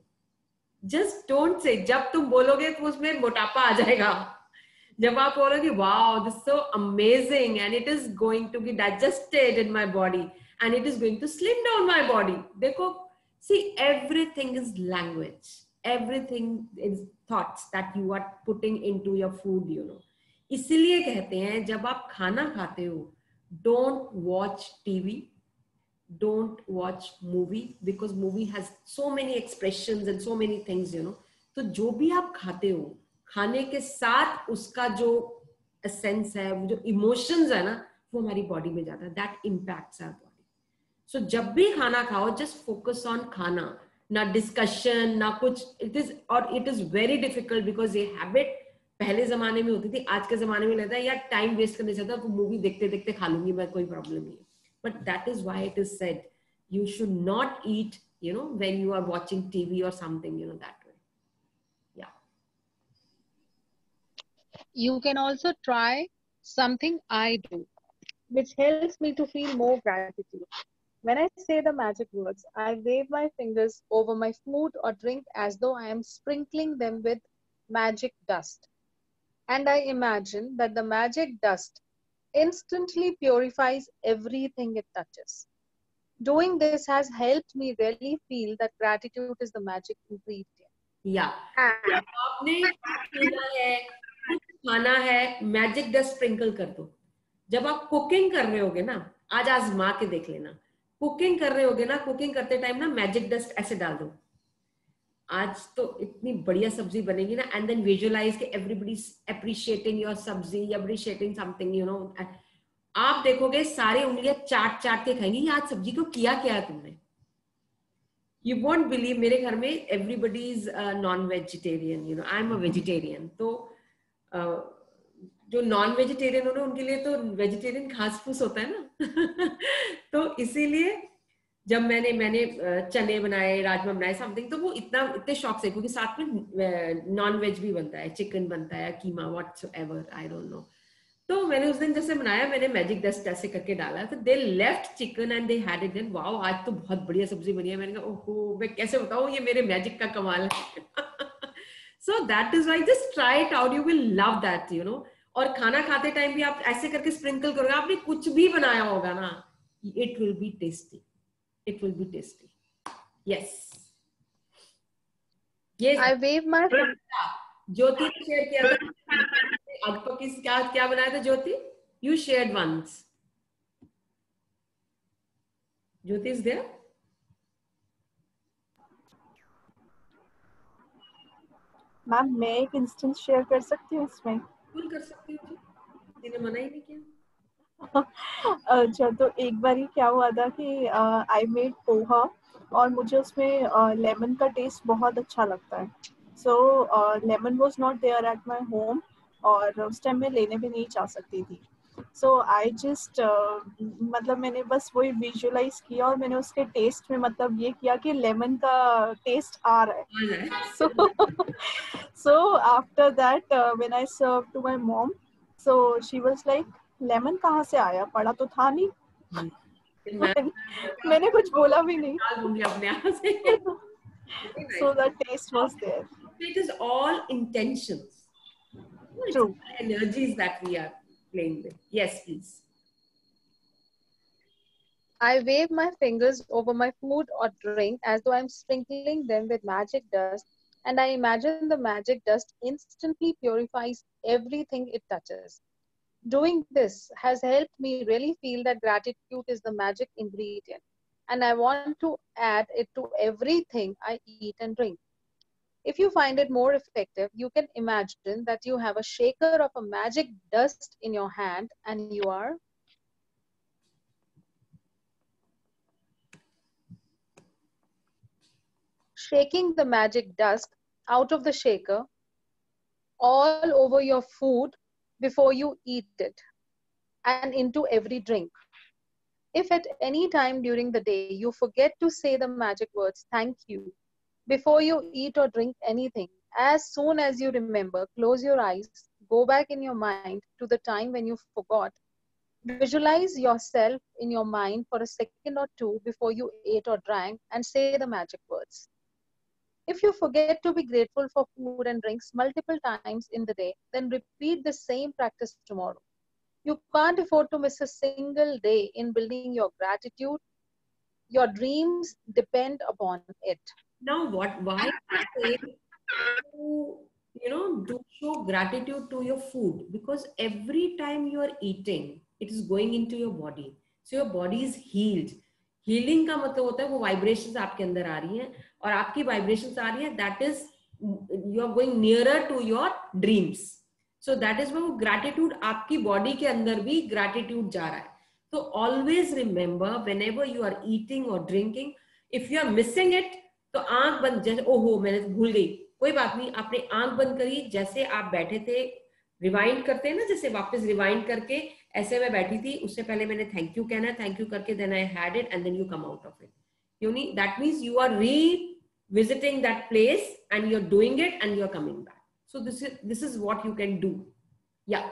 [SPEAKER 1] Just don't say. जब तुम बोलोगे तो उसमें मोटापा आ जाएगा. जब आप बोलोगे wow this so amazing and it is going to be digested in my body and it is going to slim down my body. देखो, see everything is language, everything is thoughts that you are putting into your food, इसीलिए कहते हैं जब आप खाना खाते हो, don't watch TV, don't watch movie, because movie has so many expressions and so many things, तो जो भी आप खाते हो, खाने के साथ उसका जो एसेंस है, वो जो इमोशंस है ना, वो हमारी बॉडी में जाता है. That impacts our body. So जब भी खाना खाओ, जस्ट फोकस ऑन खाना, ना डिस्कशन ना कुछ. It is very difficult because ये हैबिट पहले जमाने में होती थी, आज के जमाने में लगता है यार टाइम वेस्ट करने से तो मूवी देखते देखते खा लूंगी मैं, कोई प्रॉब्लम नहीं है. But that is why it is said you should not eat, when you are watching TV or something, that way. Yeah.
[SPEAKER 7] You can also try something I do, which helps me to feel more gratitude. When I say the magic words, I wave my fingers over my food or drink as though I am sprinkling them with magic dust. And I imagine that the magic dust instantly purifies everything it touches. Doing this has helped me really feel that gratitude is the magic ingredient.
[SPEAKER 1] Yeah. आपने पीना है, खाना है, magic dust sprinkle कर दो. जब आप cooking कर रहे होगे ना, आज आजमा के देख लेना, कुकिंग कर रहे होगे ना, कुकिंग करते टाइम ना मैजिक डस्ट ऐसे डाल दो. आज तो इतनी बढ़िया सब्जी बनेगी ना, एंड देन विजुअलाइज के एवरीबडी अप्रिशिएटिंग योर सब्जी, अप्रिशिएटिंग समथिंग, आप देखोगे सारे उंगलियां चाट चाट के खाएंगी, आज सब्जी को किया क्या है तुमने. यू वोंट बिलीव, मेरे घर में everybody is non vegetarian, I am a vegetarian. तो जो नॉन वेजिटेरियन हो ना, उनके लिए तो वेजिटेरियन घास फूस होता है ना. तो इसीलिए जब मैंने चने बनाए, राजमा बनाए, समथिंग, तो वो इतने शौक से, क्योंकि साथ में नॉन वेज भी बनता है, चिकन बनता है, कीमा, व्हाटसोएवर, आई डोंट नो. तो मैंने उस दिन जैसे बनाया, मैंने मैजिक डस्ट ऐसे करके डाला, तो they left chicken and they had it. Wow, आज तो बहुत बढ़िया सब्जी बनी है. मैंने कहा ओहो, मैं कैसे बताऊं, ये मेरे मैजिक का कमाल है. सो that is why just try it out, you will love that, और खाना खाते टाइम भी आप ऐसे करके स्प्रिंकल करोगे, आपने कुछ भी बनाया होगा ना, it will be tasty. It will be tasty. Yes. Yes.
[SPEAKER 7] I wave my.
[SPEAKER 1] ज्योति ने शेयर किया था. आपको क्या बनाया था ज्योति? You shared once. Jyoti is there?
[SPEAKER 8] Ma'am मैं एक इंस्टेंस शेयर कर सकती हूँ इसमें?
[SPEAKER 1] बिल्कुल कर सकती हूँ जी, मैंने मना ही नहीं किया।
[SPEAKER 8] अच्छा, तो एक बार ही क्या हुआ था कि आई मेड पोहा और मुझे उसमें लेमन का टेस्ट बहुत अच्छा लगता है. So lemon was not there at my home और उस टाइम मैं लेने भी नहीं जा सकती थी. सो आई जस्ट मतलब मैंने बस वही विजुअलाइज किया और मैंने उसके टेस्ट में मतलब ये किया कि लेमन का टेस्ट आ रहा है. So after that when I served to my mom, so she was like, lemon कहाँ से आया, पड़ा तो था नहीं. मैंने कुछ बोला भी नहीं.
[SPEAKER 1] अपने आप से.
[SPEAKER 8] So the taste was there.
[SPEAKER 1] It is all intentions.
[SPEAKER 8] True.
[SPEAKER 1] Energies that we are playing with. Yes, please.
[SPEAKER 7] I wave my fingers over my food or drink as though I'm sprinkling them with magic dust, and I imagine the magic dust instantly purifies everything it touches. Doing this has helped me really feel that gratitude is the magic ingredient, and I want to add it to everything I eat and drink. If you find it more effective, you can imagine that you have a shaker of a magic dust in your hand and you are shaking the magic dust out of the shaker all over your food before you eat it and into every drink. If at any time during the day you forget to say the magic words, thank you, before you eat or drink anything, as soon as you remember, close your eyes, go back in your mind to the time when you forgot. Visualize yourself in your mind for a second or two before you ate or drank and say the magic words. If you forget to be grateful for food and drinks multiple times in the day, then repeat the same practice tomorrow. You can't afford to miss a single day in building your gratitude. Your dreams depend upon it.
[SPEAKER 1] Now, why say to, do show gratitude to your food? Because every time you are eating, it is going into your body. So your body is healed. Healing का मतलब होता है वो vibrations आपके अंदर आ रही हैं और आपकी vibrations आ रही हैं, that is you are going nearer to your dreams. So that is why वो gratitude आपकी body के अंदर भी gratitude जा रहा है. So always remember whenever you are eating or drinking, if you are missing it, तो आंख बंद, जैसे ओहो मैंने भूल गई, कोई बात नहीं, आपने आंख बंद करी, जैसे आप बैठे थे, रिवाइंड करते हैं ना, जैसे वापस रिवाइंड करके ऐसे मैं बैठी थी, उससे पहले मैंने थैंक यू कहना है, थैंक यू करके then I had it and then you come out of it. You knee that means you are revisiting that place and you're doing it and you're coming back. So this is what you can do. Yeah.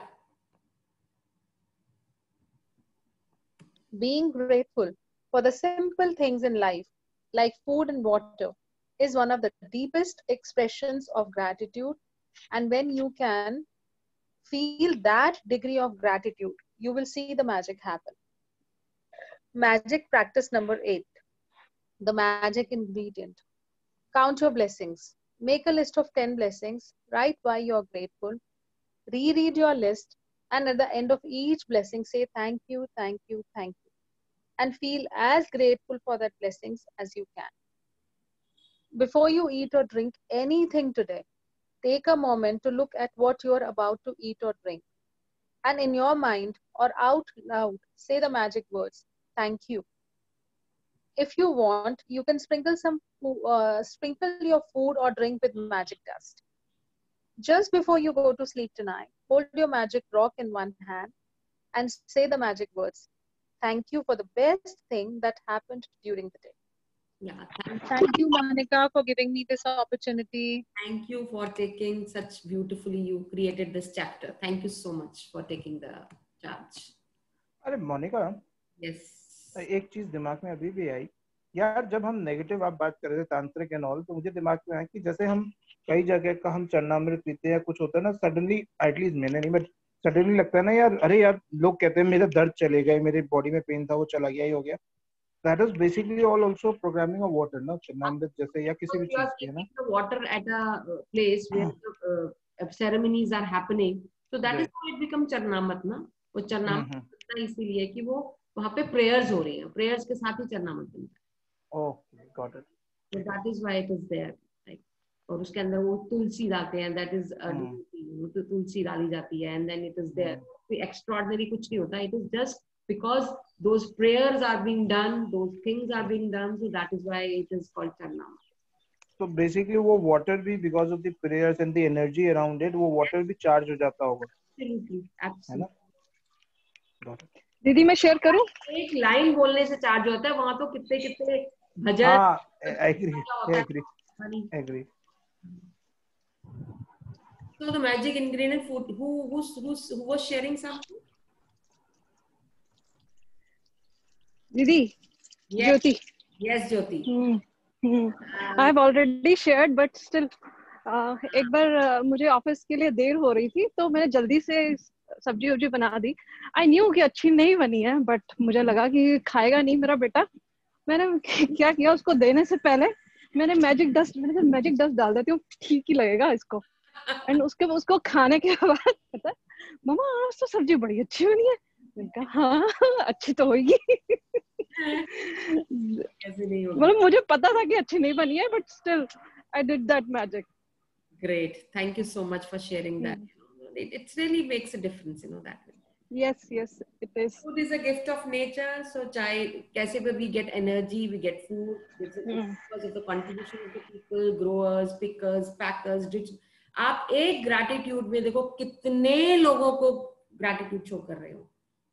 [SPEAKER 7] Being grateful for the simple things in life, like food and water, is one of the deepest expressions of gratitude. And when you can feel that degree of gratitude, you will see the magic happen. Magic practice number 8, the magic ingredient. Count your blessings. Make a list of 10 blessings. Write why you're grateful. Reread your list. And at the end of each blessing, say thank you, thank you, thank you. And feel as grateful for that blessings as you can. Before you eat or drink anything today, take a moment to look at what you're about to eat or drink. And in your mind or out loud, say the magic words, thank you. If you want, you can sprinkle your food or drink with magic dust. Just before you go to sleep tonight, hold your magic rock in one hand and say the magic words, thank you for the best thing that happened during the day.
[SPEAKER 1] Yeah.
[SPEAKER 7] Thank you, Monica, for giving me this opportunity.
[SPEAKER 1] Thank you for taking such beautifully, you created this chapter. Thank you so much for taking the charge.
[SPEAKER 2] अरे Monika,
[SPEAKER 1] yes,
[SPEAKER 2] एक चीज दिमाग में अभी भी आई यार, जब हम नेगेटिव आप बात कर रहे थे तांत्रिक एंड ऑल, तो मुझे दिमाग में आया कि जैसे हम कई जगह का हम चरणामृत पीते हैं, कुछ होता है ना, सडनली, एटलीस्ट मैंने नहीं, बट सडनली लगता है ना यार, अरे यार लोग कहते हैं मेरा दर्द चले गए, मेरे बॉडी में पेन था वो चला गया, ही हो गया. That is basically all also programming of water, ना, चरणामृत जैसे या किसी भी चीज की है ना.
[SPEAKER 1] The water at a place where the ceremonies are happening, so that is how it becomes चरणामृत ना. वो चरणामृत इसीलिए कि वो वहां पे प्रेयर्स हो रही हैं, प्रेयर्स के साथ ही चरनामत बनता है।
[SPEAKER 2] Okay, got it.
[SPEAKER 1] So that is why it is there, like, और उसके अंदर वो तुलसी डालते हैं, that is तो तुलसी डाली जाती है, and then it is there। कोई extraordinary कुछ नहीं होता, it is just because those prayers are being done, those things are being done, so that is why it is called charnam।
[SPEAKER 2] So basically वो water भी because of the prayers and the energy around it, वो water भी charge हो जाता होगा।
[SPEAKER 1] Absolutely,
[SPEAKER 2] है ना?
[SPEAKER 1] absolutely।
[SPEAKER 7] दीदी मैं शेयर करूं?
[SPEAKER 1] एक लाइन बोलने से चार्ज होता है, वहां तो कितने कितने भजन।
[SPEAKER 2] हाँ, agree।
[SPEAKER 1] So the magic ingredient food, who was sharing something?
[SPEAKER 7] दीदी, ज्योति।
[SPEAKER 1] Yes, Jyoti।
[SPEAKER 7] I have already shared, but still एक बार मुझे ऑफिस के लिए देर हो रही थी, तो मैंने जल्दी से सब्जी वब्जी बना दी। आई न्यू कि अच्छी नहीं बनी है, बट मुझे लगा कि खाएगा नहीं मेरा बेटा। मैंने क्या किया, उसको देने से पहले मैंने मैजिक डस्ट डाल देती हूँ, ठीक ही लगेगा इसको। एंड उसको खाने के बाद पता है, मम्मा आज तो सब्जी बड़ी अच्छी बनी है। मैंने कहा हाँ अच्छी तो होगी। मतलब मुझे पता था कि अच्छी नहीं बनी है, but still I did that magic.
[SPEAKER 1] Great, thank you so much for sharing that। It really makes a difference, that way।
[SPEAKER 7] Yes, it is।
[SPEAKER 1] Food is a gift of nature, so चाहे कैसे भी we get energy, we get food because of the contribution of the people, growers, pickers, packers। आप एक gratitude में देखो कितने लोगों को gratitude show कर रहे हो,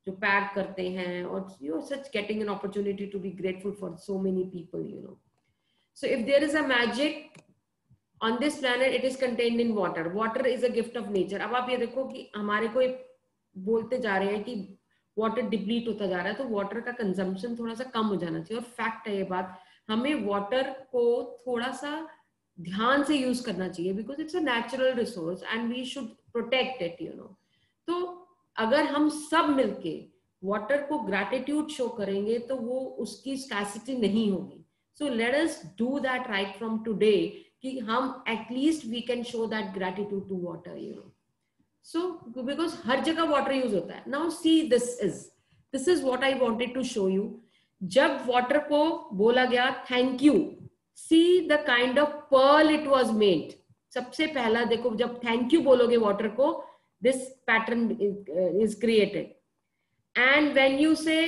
[SPEAKER 1] जो पैक करते हैं, और such getting an opportunity to be grateful for so many people। So if there is a magic on this planet, it is contained in water। Water is a gift of nature। अब आप ये देखो कि हमारे को बोलते जा रहे हैं कि वाटर डिप्लीट होता जा रहा है, तो वाटर का कंजम्पशन थोड़ा सा कम हो जाना चाहिए। और फैक्ट है ये बात, हमें वाटर को थोड़ा सा ध्यान से यूज करना चाहिए, because it's a natural resource and we should protect it. तो अगर हम सब मिलके वाटर को ग्रैटिट्यूड शो करेंगे, तो वो उसकी स्कैसिटी नहीं होगी। So let us do that right from today, कि हम at least we can show that gratitude to water. So because हर जगह वाटर यूज होता है। Now see, this is what I wanted to show you। जब water को बोला गया thank you, see the kind of pearl it was made। सबसे पहला देखो, जब थैंक यू बोलोगे वाटर को, this pattern is created। and when you say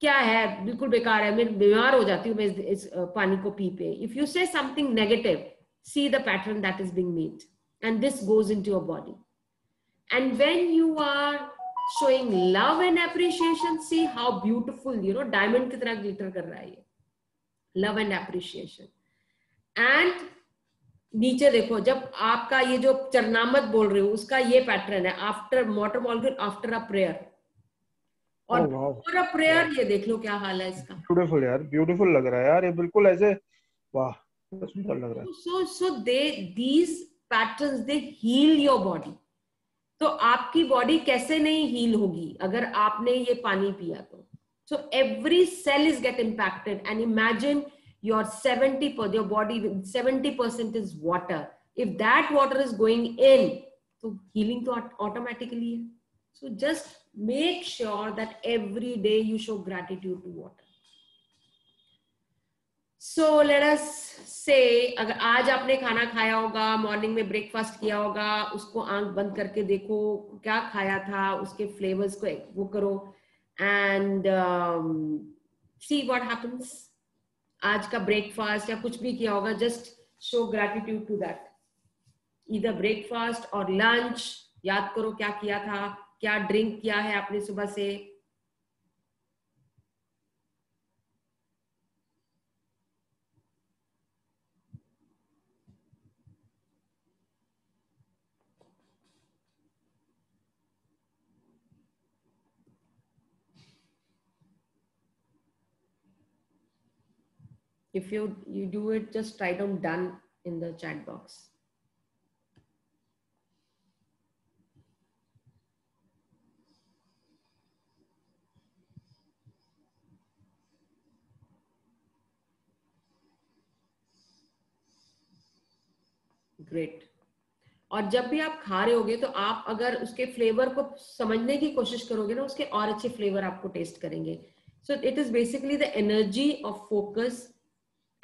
[SPEAKER 1] क्या है, बिल्कुल बेकार है, मैं बीमार हो जाती हूँ मैं इस पानी को पी पे। If you say something negative, see the pattern that is being made, and this goes into your body। And when you are showing love and appreciation, see how beautiful, diamond की तरह glitter कर रहा है ये, love and appreciation। and नीचे देखो, जब आपका ये जो चरनामत बोल रहे हो, उसका ये पैटर्न है, after water molecule, after a prayer, और बिफोर अ प्रेयर। ये देख लो क्या हाल है इसका।
[SPEAKER 2] ब्यूटीफुल यार, ब्यूटीफुल लग रहा है यार, ये बिल्कुल ऐसे वाह, सुंदर लग रहा है।
[SPEAKER 1] so these patterns, they heal your body। तो आपकी बॉडी कैसे नहीं हील होगी अगर आपने ये पानी पिया तो। So every cell is get impacted, and imagine your 70% your body 70% is water. If that water is going in, तो हीलिंग तो ऑटोमेटिकली है। So just make sure that every day you show gratitude to water. So let us say, अगर आज आपने खाना खाया होगा, morning में ब्रेकफास्ट किया होगा, उसको आंख बंद करके देखो क्या खाया था, उसके फ्लेवर्स को वो करो, एंड सी व्हाट हैपेंस। आज का ब्रेकफास्ट या कुछ भी किया होगा, just show gratitude to that, either breakfast और लंच। याद करो क्या किया था, क्या ड्रिंक किया है आपने सुबह से। If you do it, just write down done in the chat box। Great। और जब भी आप खा रहे होगे तो आप अगर उसके फ्लेवर को समझने की कोशिश करोगे ना, उसके और अच्छे फ्लेवर आपको टेस्ट करेंगे. So it is basically the energy of focus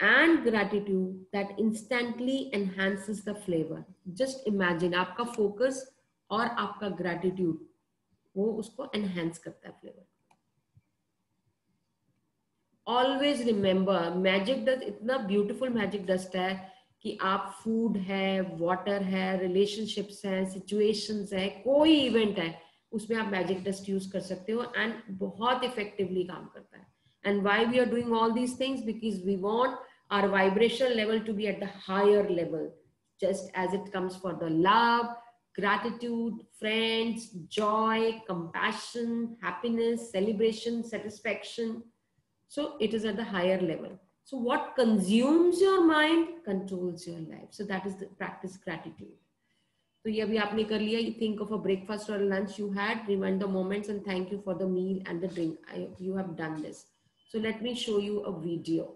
[SPEAKER 1] and gratitude that instantly enhances the flavor. Just imagine आपका focus और आपका gratitude वो उसको enhance करता है flavor. Always remember, magic dust इतना beautiful magic dust है कि आप food है, water है, relationships है, situations है, कोई event है, उसमें आप magic dust use कर सकते हो and बहुत effectively काम करता है. And why we are doing all these things? Because we want our vibration level to be at the higher level, just as it comes for the love, gratitude, friends, joy, compassion, happiness, celebration, satisfaction. So it is at the higher level. So what consumes your mind controls your life. So that is the practice gratitude. So ये अभी आपने कर लिया. You think of a breakfast or a lunch you had, rewind the moments and thank you for the meal and the drink. You have done this. So let me show you a video.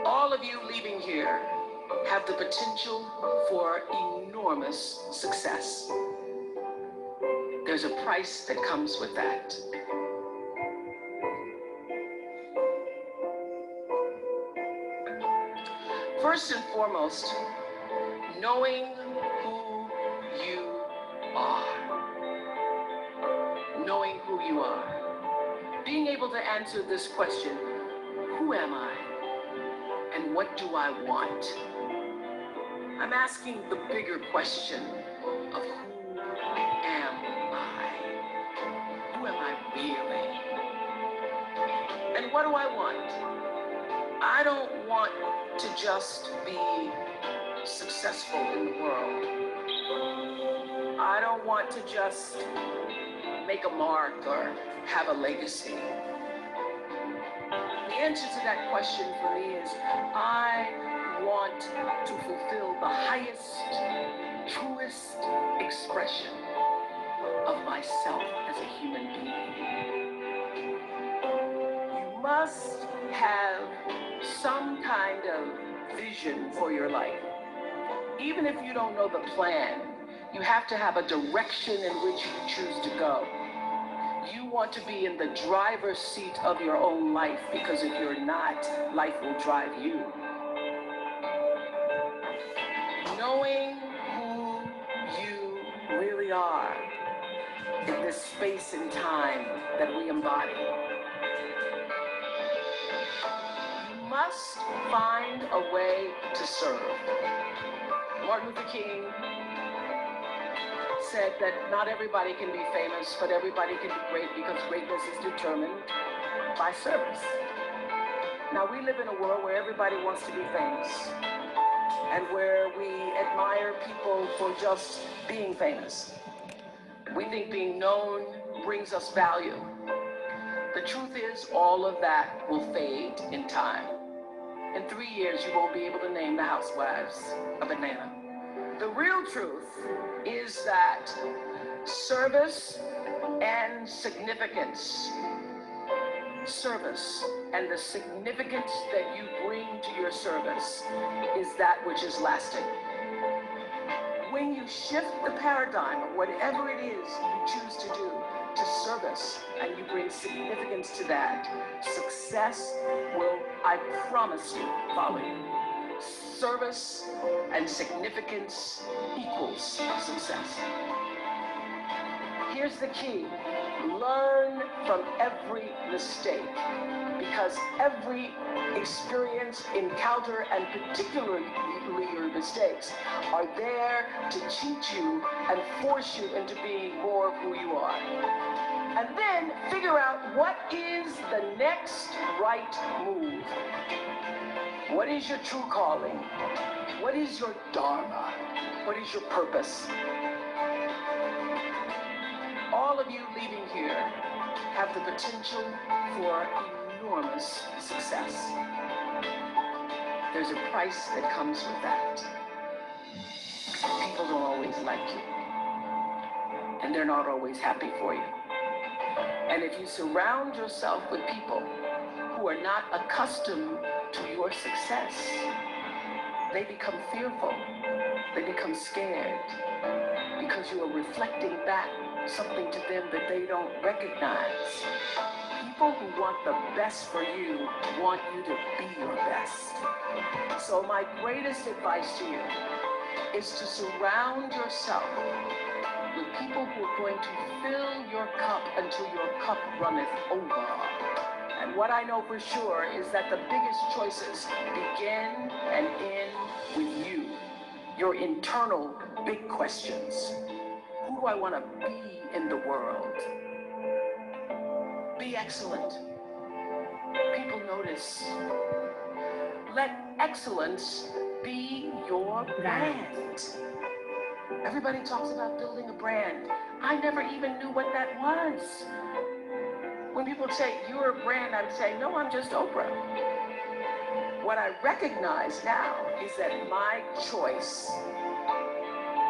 [SPEAKER 9] All of you leaving here have the potential for enormous success. There's a price that comes with that. First and foremost, knowing who you are. Knowing who you are. Being able to answer this question, who am I? And what do I want? I'm asking the bigger question of who am I? Who am I really? And what do I want? I don't want to just be successful in the world. I don't want to just make a mark or have a legacy. The answer to that question for me is I want to fulfill the highest, truest expression of myself as a human being. You must have some kind of vision for your life. Even if you don't know the plan, you have to have a direction in which you choose to go. You want to be in the driver's seat of your own life, because if you're not, life will drive you. Knowing who you really are in this space and time that we embody. You must find a way to serve. Martin Luther King said that not everybody can be famous, but everybody can be great, because greatness is determined by service. Now, we live in a world where everybody wants to be famous, and where we admire people for just being famous. We think being known brings us value. The truth is, all of that will fade in time. In 3 years, you won't be able to name the housewives of Atlanta. The real truth is that service and significance, service and the significance that you bring to your service is that which is lasting. When you shift the paradigm of whatever it is you choose to do to service, and you bring significance to that, success will, I promise you, follow you. Service and significance equals success. Here's the key. Learn from every mistake, because every experience, encounter, and particularly your mistakes are there to teach you and force you into being more of who you are. And then figure out what is the next right move. What is your true calling? What is your dharma? What is your purpose? all of you leaving here have the potential for enormous success. There's a price that comes with that. People don't always like you, and they're not always happy for you. And if you surround yourself with people who are not accustomed to your success, they become fearful, they become scared, because you are reflecting back something to them that they don't recognize. People who want the best for you want you to be your best. So my greatest advice to you is to surround yourself with people who are going to fill your cup until your cup runneth over. And what I know for sure is that the biggest choices begin and end with you. Your internal big questions. Who do I want to be in the world? Be excellent. People notice. Let excellence be your brand. Everybody talks about building a brand. I never even knew what that was. When people say, you're a brand, I'd say, no, I'm just Oprah. What I recognize now is that my choice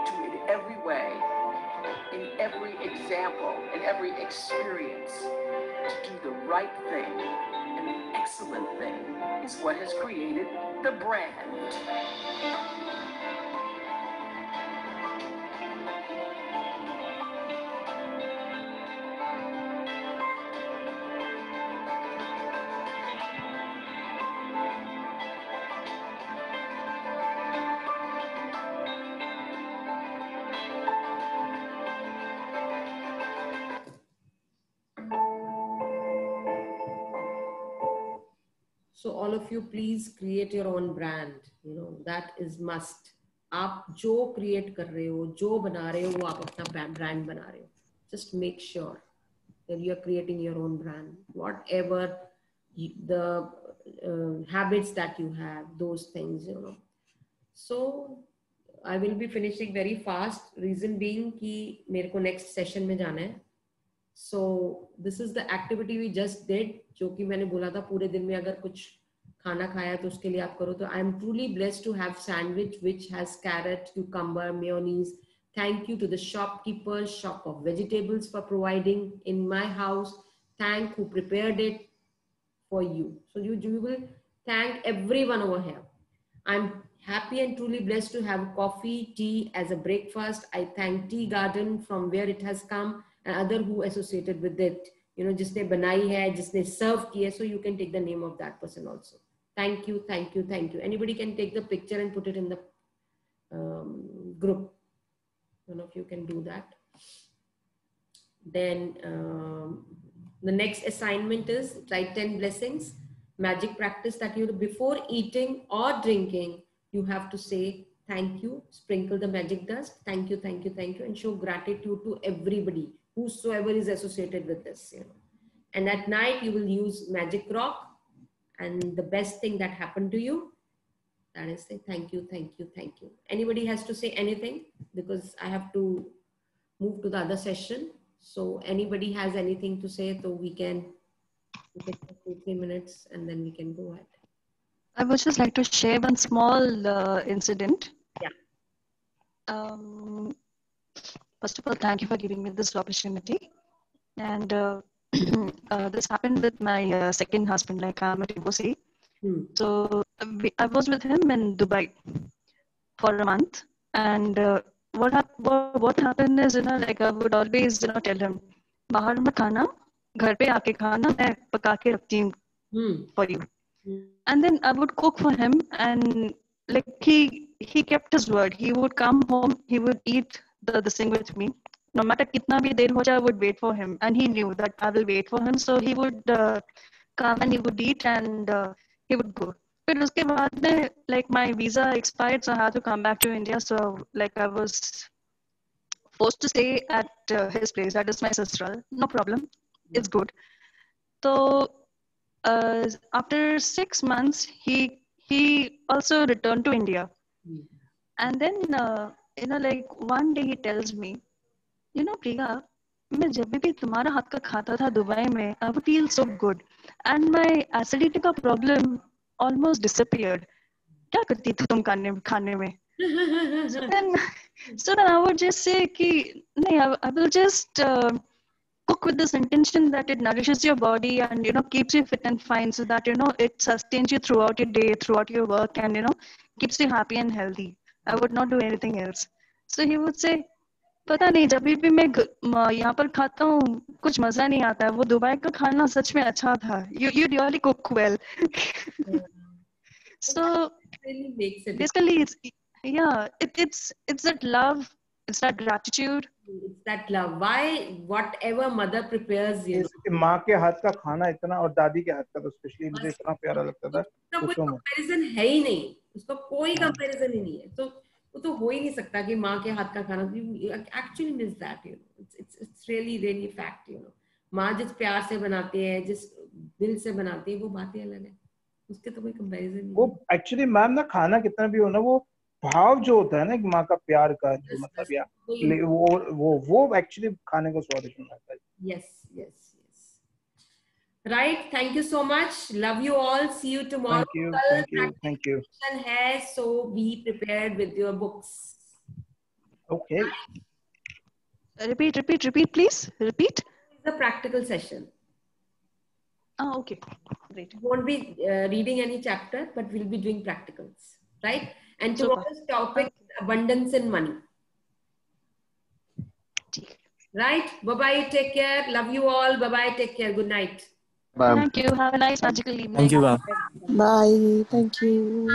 [SPEAKER 9] to, in every way, in every example, in every experience, to do the right thing and the excellent thing is what has created the brand.
[SPEAKER 1] So all of you, please create your own brand. You know, that is must. आप जो create कर रहे हो, जो बना रहे हो, वो आप अपना brand बना रहे हो. Just make sure that you are creating your own brand. Whatever the habits that you have, those things, you know. So I will be finishing very fast. Reason being कि मेरे को next session में जाना है. So this is the activity we just did, जो कि मैंने बोला था पूरे दिन में अगर कुछ खाना खाया तो उसके लिए आप करो. तो I am truly blessed to have sandwich which has carrot, cucumber, mayonnaise. Thank you to the shopkeepers, Shop of Vegetables, for providing in my house. Thank who prepared it for you. So you will thank everyone over here. I'm happy and truly blessed to have coffee, tea as a breakfast. I thank Tea Garden from where it has come and other who associated with it. You know, जिसने बनाई है, जिसने serve किया, so you can take the name of that person also. Thank you, thank you, thank you. Anybody can take the picture and put it in the group. One of you can do that. Then the next assignment is write 10 blessings. Magic practice that you do before eating or drinking, you have to say thank you, sprinkle the magic dust, thank you, thank you, thank you, and show gratitude to everybody, whosoever is associated with this, you know. And at night you will use magic rock, and the best thing that happened to you, that is say thank you, thank you, thank you. Anybody has to say anything, because I have to move to the other session. So anybody has anything to say, so we can take 2-3 minutes and then we can go ahead.
[SPEAKER 10] I would just like to share one small incident.
[SPEAKER 1] Yeah.
[SPEAKER 10] First of all, thank you for giving me this opportunity. And this happened with my second husband, like I'm a divorcee. So I was with him in Dubai for a month. And what happened is, you know, like I would always, you know, tell him, bahar mein khana, ghar pe aake khana, main paka ke rakhti hu for you. And then I would cook for him, and like he kept his word. He would come home, he would eat this thing with me. No matter kitna bhi der ho jaye, I would wait for him, and he knew that I will wait for him. So he would come and he would eat, and he would go. But uske baad mein, like my visa expired, so I had to come back to India. So like I was forced to stay at his place. That is my sister. No problem, it's good. So after 6 months, he also returned to India. And then, you know, like one day he tells me, you know, Priya, मैं जब भी तुम्हारा हाथ का खाता था Dubai में, I would feel so good and my acidity का problem almost disappeared. क्या करती थी तुम खाने में? So then I would just say कि नहीं, I will just cook with this intention that it nourishes your body and keeps you fit and fine, so that it sustains you throughout your day, throughout your work, and keeps you happy and healthy. I would not do anything else. So he would say, पता नहीं जब भी मैं यहाँ पर खाता हूँ कुछ मजा नहीं आता है, वो दुबई का खाना सच में अच्छा था. You really cook well. So
[SPEAKER 1] really makes it
[SPEAKER 10] basically it's that love, it's that gratitude,
[SPEAKER 1] it's that love. Why whatever mother prepares,
[SPEAKER 2] माँ के हाथ का खाना इतना और दादी के हाथ का तो स्पेशली मुझे इतना प्यारा लगता था.
[SPEAKER 1] कोई कंपैरिजन है ही नहीं, उसका कोई कंपैरिजन ही नहीं है. तो वो तो हो ही नहीं सकता कि माँ के हाथ का खाना. Actually means that it's really fact. माँ जिस प्यार से बनाती है, जिस दिल से बनाती है, वो बातें अलग है, उसके तो कोई कंपैरिजन नहीं. वो
[SPEAKER 2] एक्चुअली मैम ना खाना कितना भी हो ना, वो भाव जो होता है ना माँ का प्यार का, जो मतलब या वो एक्चुअली खाने को स्वादिष्ट बनाता है.
[SPEAKER 1] Yes. Right. Thank you so much. Love you all. See you tomorrow.
[SPEAKER 2] Thank you.
[SPEAKER 1] है, so be prepared with your books.
[SPEAKER 2] Okay.
[SPEAKER 10] Repeat, please. Repeat.
[SPEAKER 1] The practical session.
[SPEAKER 10] Oh, okay. Great.
[SPEAKER 1] We won't be reading any chapter, but we'll be doing practicals, right? And tomorrow's topic is abundance in money. Right? Bye-bye. Take care. Love you all. Bye-bye. Take care. Good night.
[SPEAKER 10] Thank you. Have a nice magical evening.
[SPEAKER 4] Thank you, ma'am.
[SPEAKER 6] Bye. Thank you.